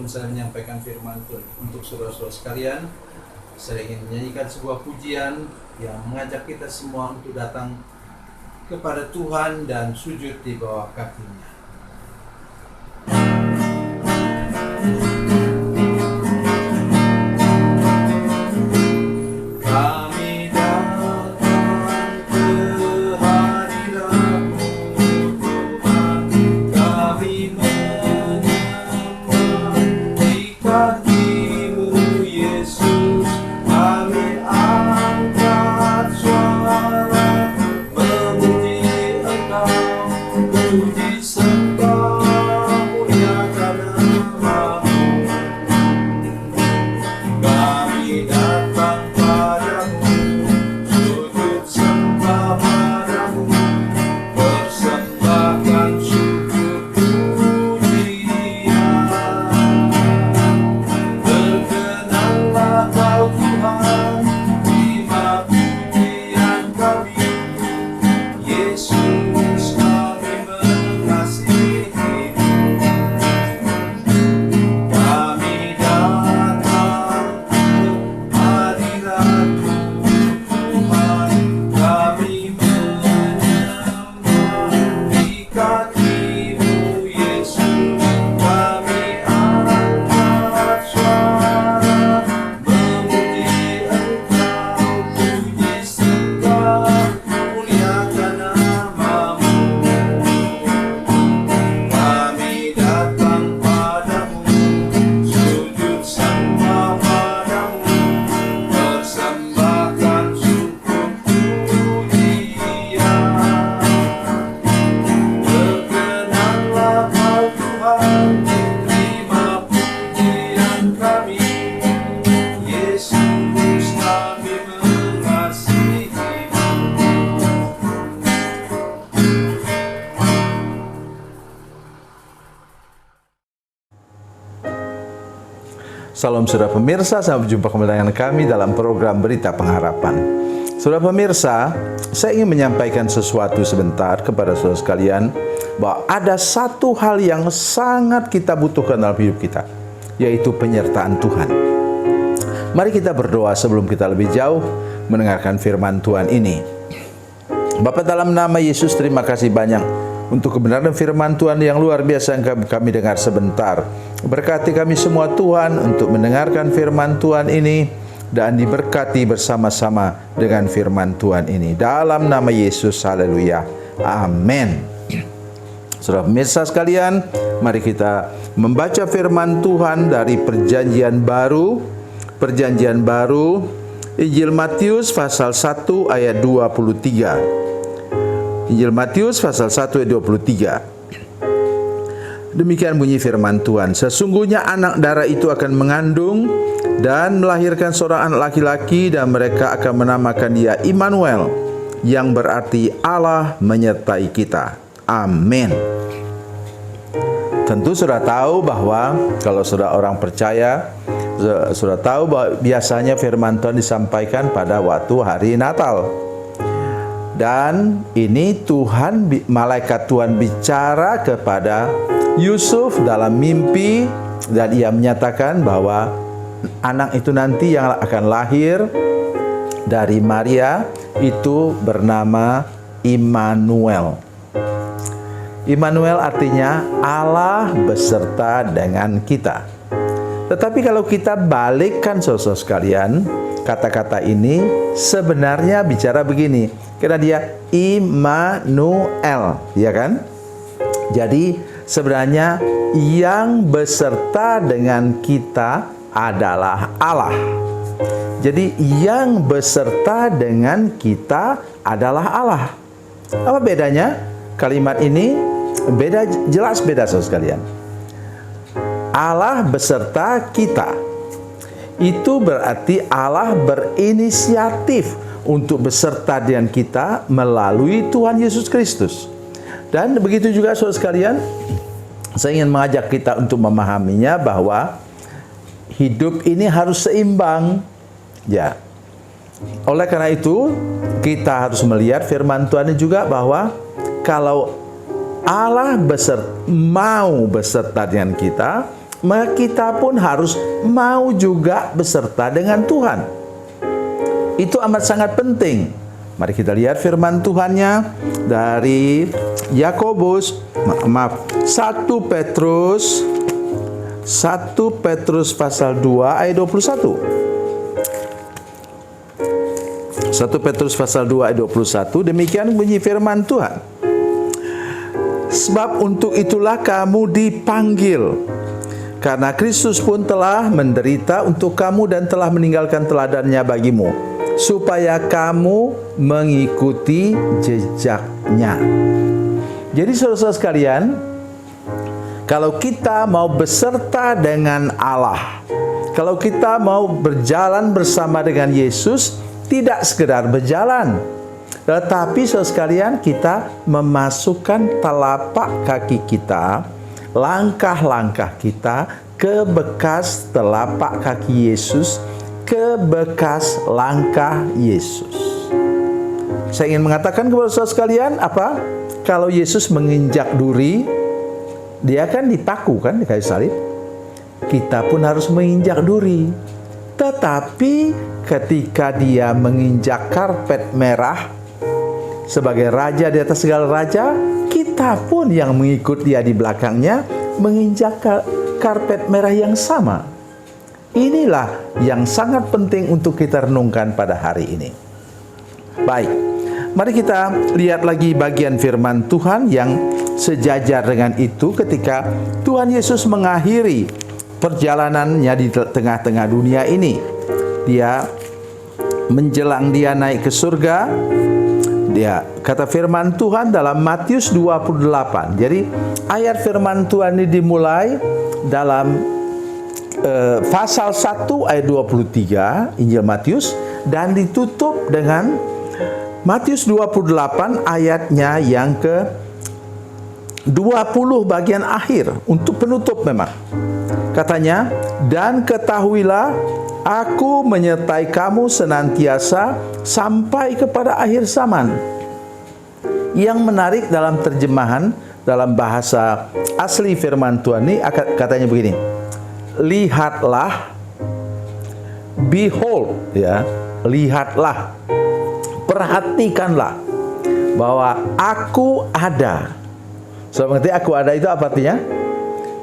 saya menyampaikan firman Tuhan untuk saudara-saudara sekalian, saya ingin menyanyikan sebuah pujian yang mengajak kita semua untuk datang kepada Tuhan dan sujud di bawah kaki-Nya. Salam saudara pemirsa, sampai jumpa kembali dengan kami dalam program Berita Pengharapan. Saudara pemirsa, saya ingin menyampaikan sesuatu sebentar kepada saudara sekalian, bahwa ada satu hal yang sangat kita butuhkan dalam hidup kita, yaitu penyertaan Tuhan. Mari kita berdoa sebelum kita lebih jauh mendengarkan firman Tuhan ini. Bapa, dalam nama Yesus, terima kasih banyak untuk kebenaran firman Tuhan yang luar biasa yang kami dengar sebentar. Berkati kami semua Tuhan untuk mendengarkan firman Tuhan ini dan diberkati bersama-sama dengan firman Tuhan ini. Dalam nama Yesus, haleluya, amin. Saudara pemirsa sekalian, mari kita membaca firman Tuhan dari Perjanjian Baru. Perjanjian Baru, Injil Matius pasal 1 ayat 23. Injil Matius pasal 1 ayat 23. Demikian bunyi firman Tuhan. Sesungguhnya anak darah itu akan mengandung dan melahirkan seorang anak laki-laki, dan mereka akan menamakan dia Immanuel, yang berarti Allah menyertai kita. Amin. Tentu sudah tahu bahwa kalau sudah orang percaya, sudah tahu bahwa biasanya firman Tuhan disampaikan pada waktu hari Natal. Dan ini malaikat Tuhan bicara kepada Yusuf dalam mimpi, dan ia menyatakan bahwa anak itu nanti yang akan lahir dari Maria itu bernama Immanuel. Immanuel artinya Allah beserta dengan kita. Tetapi kalau kita balikkan saudara sekalian, kata-kata ini sebenarnya bicara begini, karena dia Immanuel, ya kan? Jadi sebenarnya yang beserta dengan kita adalah Allah. Jadi yang beserta dengan kita adalah Allah. Apa bedanya? Kalimat ini jelas beda saudara sekalian. Allah beserta kita, itu berarti Allah berinisiatif untuk beserta dengan kita melalui Tuhan Yesus Kristus. Dan begitu juga saudara sekalian, saya ingin mengajak kita untuk memahaminya bahwa hidup ini harus seimbang. Ya. Oleh karena itu, kita harus melihat firman Tuhan juga bahwa kalau Allah mau beserta dengan kita, maka kita pun harus mau juga beserta dengan Tuhan. Itu amat sangat penting. Mari kita lihat firman Tuhannya dari Yakobus, 1 Petrus pasal 2 ayat 21. 1 Petrus pasal 2 ayat 21, demikian bunyi firman Tuhan. Sebab untuk itulah kamu dipanggil, karena Kristus pun telah menderita untuk kamu dan telah meninggalkan teladannya bagimu, supaya kamu mengikuti jejaknya. Jadi saudara-saudara sekalian, kalau kita mau beserta dengan Allah, kalau kita mau berjalan bersama dengan Yesus, tidak sekedar berjalan, tetapi saudara sekalian, kita memasukkan telapak kaki kita, langkah-langkah kita ke bekas telapak kaki Yesus, ke bekas langkah Yesus. Saya ingin mengatakan kepada saudara sekalian, apa? Kalau Yesus menginjak duri, dia kan dipaku kan di kayu salib. Kita pun harus menginjak duri. Tetapi ketika dia menginjak karpet merah sebagai raja di atas segala raja, kita pun yang mengikut dia di belakangnya menginjak karpet merah yang sama. Inilah yang sangat penting untuk kita renungkan pada hari ini. Baik, mari kita lihat lagi bagian firman Tuhan yang sejajar dengan itu ketika Tuhan Yesus mengakhiri perjalanannya di tengah-tengah dunia ini. Dia menjelang dia naik ke surga, dia kata firman Tuhan dalam Matius 28. Jadi ayat firman Tuhan ini dimulai dalam pasal 1 ayat 23 Injil Matius dan ditutup dengan Matius 28 ayatnya yang ke 20 bagian akhir untuk penutup memang. Katanya, dan ketahuilah aku menyertai kamu senantiasa sampai kepada akhir zaman. Yang menarik dalam terjemahan dalam bahasa asli firman Tuhan ini katanya begini. Lihatlah, behold, ya, lihatlah, perhatikanlah bahwa aku ada. So, mengerti aku ada itu apa artinya?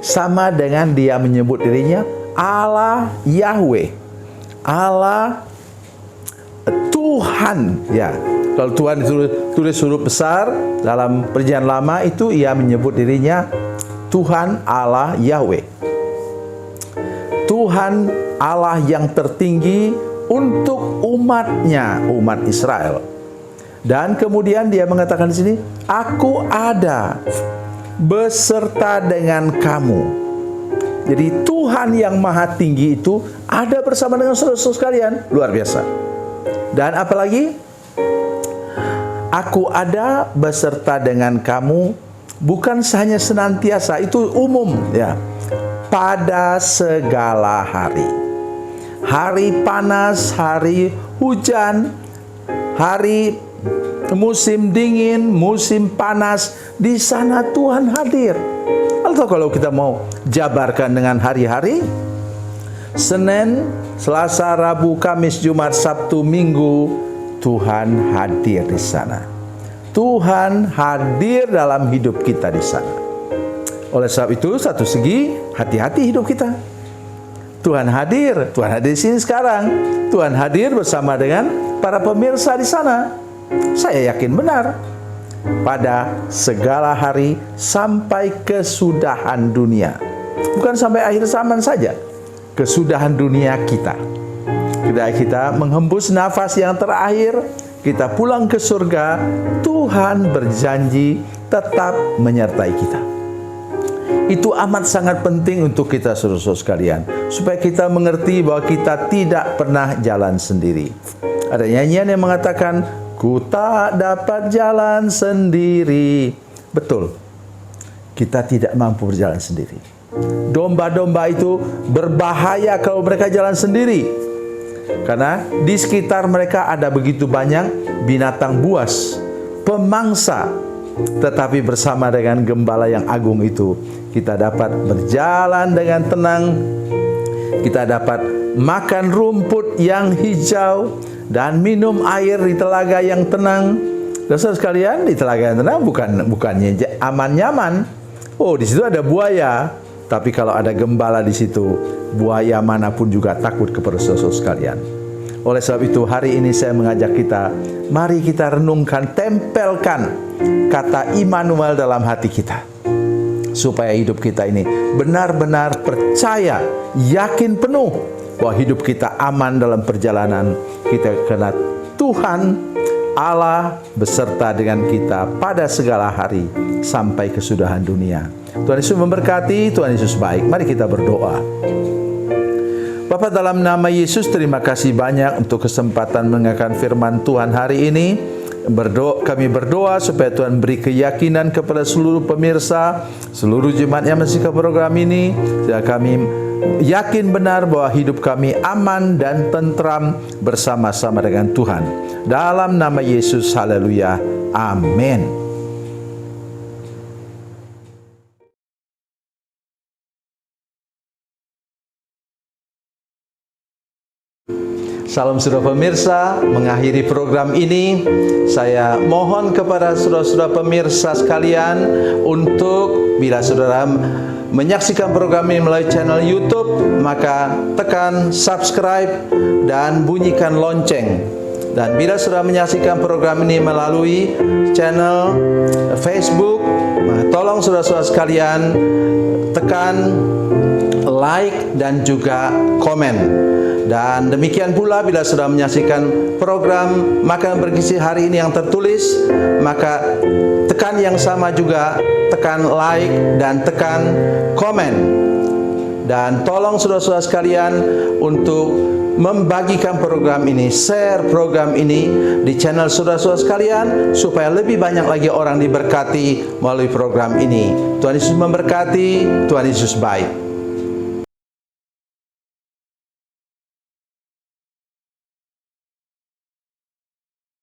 Sama dengan dia menyebut dirinya Allah Yahweh, Allah Tuhan, ya. Kalau Tuhan ditulis huruf besar dalam Perjanjian Lama itu ia menyebut dirinya Tuhan Allah Yahweh. Tuhan Allah yang tertinggi untuk umatnya, umat Israel. Dan kemudian dia mengatakan di sini, aku ada beserta dengan kamu. Jadi Tuhan yang maha tinggi itu ada bersama dengan saudara-saudara sekalian. Luar biasa. Dan apalagi, aku ada beserta dengan kamu, bukan hanya senantiasa, itu umum ya, pada segala hari. Hari panas, hari hujan, hari musim dingin, musim panas, di sana Tuhan hadir. Atau kalau kita mau jabarkan dengan hari-hari, Senin, Selasa, Rabu, Kamis, Jumat, Sabtu, Minggu, Tuhan hadir di sana. Tuhan hadir dalam hidup kita di sana. Oleh sebab itu, satu segi, hati-hati hidup kita. Tuhan hadir di sini sekarang. Tuhan hadir bersama dengan para pemirsa di sana. Saya yakin benar. Pada segala hari sampai kesudahan dunia. Bukan sampai akhir zaman saja. Kesudahan dunia kita. Kita menghembus nafas yang terakhir, kita pulang ke surga, Tuhan berjanji tetap menyertai kita. Itu amat sangat penting untuk kita saudara-saudara sekalian, supaya kita mengerti bahwa kita tidak pernah jalan sendiri. Ada nyanyian yang mengatakan, ku tak dapat jalan sendiri. Betul, kita tidak mampu berjalan sendiri. Domba-domba itu berbahaya kalau mereka jalan sendiri, karena di sekitar mereka ada begitu banyak binatang buas, pemangsa tetapi bersama dengan gembala yang agung itu, kita dapat berjalan dengan tenang, kita dapat makan rumput yang hijau dan minum air di telaga yang tenang. Dan saudara sekalian, di telaga yang tenang bukannya aman nyaman. Oh, di situ ada buaya, tapi kalau ada gembala di situ, buaya manapun juga takut kepada saudara sekalian. Oleh sebab itu, hari ini saya mengajak kita, mari kita renungkan, tempelkan kata Immanuel dalam hati kita, supaya hidup kita ini benar-benar percaya, yakin penuh bahwa hidup kita aman dalam perjalanan kita, karena Tuhan Allah beserta dengan kita pada segala hari sampai kesudahan dunia. Tuhan Yesus memberkati, Tuhan Yesus baik. Mari kita berdoa. Bapa, dalam nama Yesus, terima kasih banyak untuk kesempatan mendengarkan firman Tuhan hari ini. Kami berdoa supaya Tuhan beri keyakinan kepada seluruh pemirsa, seluruh jemaat yang menyaksikan program ini, supaya kami yakin benar bahwa hidup kami aman dan tentram bersama-sama dengan Tuhan. Dalam nama Yesus, haleluya, amin. Salam saudara pemirsa, mengakhiri program ini, saya mohon kepada saudara-saudara pemirsa sekalian untuk bila saudara menyaksikan program ini melalui channel YouTube, maka tekan subscribe dan bunyikan lonceng. Dan bila saudara menyaksikan program ini melalui channel Facebook, tolong saudara-saudara sekalian tekan like dan juga komen. Dan demikian pula bila sudah menyaksikan program Makanan Bergizi hari ini yang tertulis, maka tekan yang sama juga, tekan like dan tekan komen. Dan tolong saudara-saudara sekalian untuk membagikan program ini, share program ini di channel saudara-saudara sekalian, supaya lebih banyak lagi orang diberkati melalui program ini. Tuhan Yesus memberkati, Tuhan Yesus baik.